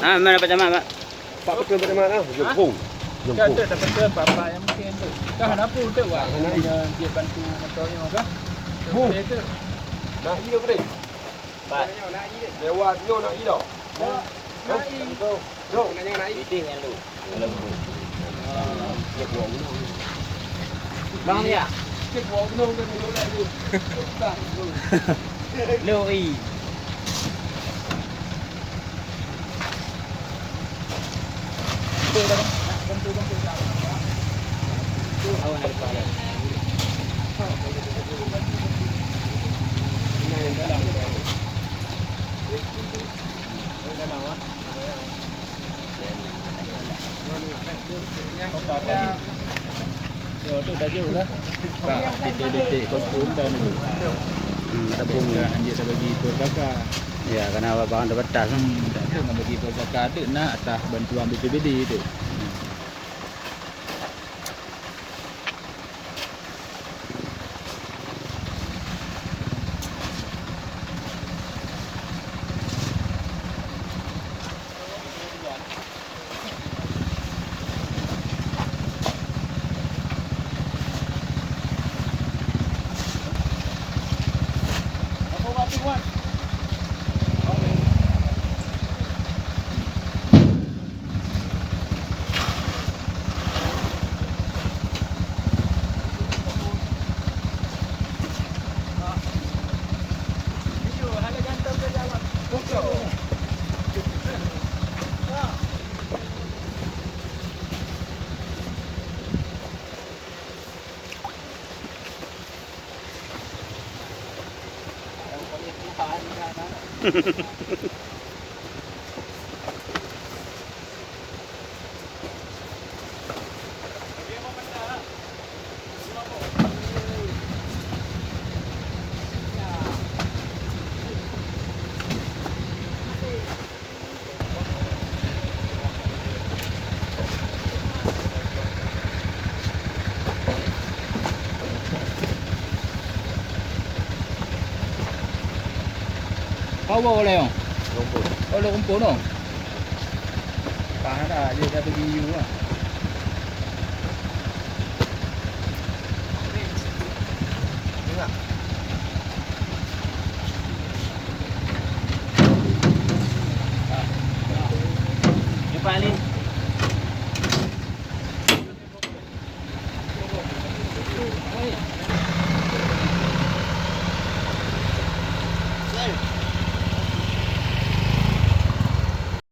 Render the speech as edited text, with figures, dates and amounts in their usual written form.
Mana dapat jamak, Pak? Pak betul pada mana? Jempung. Kan tu dapat ke bapa yang mungkin tu. Kah kenapa tu buat? Dia bantu motornya kah? Boleh tu. Nak iya ke ni? Pak. Lewat nyo nak iya dah. Nak Jom. Jom nak jangan nak iya. Meeting yang lu. Kalau Dia buang gunung. Bang dia. Dia buang gunung kan dulu lagi. Tak. Lu i. tu dah. Bantu dah. Tu awak nak kepala. Tu dah jauh dah. Tak detik-detik konfirm dah ni. Tabung Dah anjir dah bagi per zakar. ya, karena abang dapat tas. Tak tu nak bagi per zakar tu nak atas bantuan BPBD tu. Power boleh oh. Rumput. Oh, lu rumput dong. Panas dah, dia dah bagi you lah. Tengok. Jumpa Alin. Hey.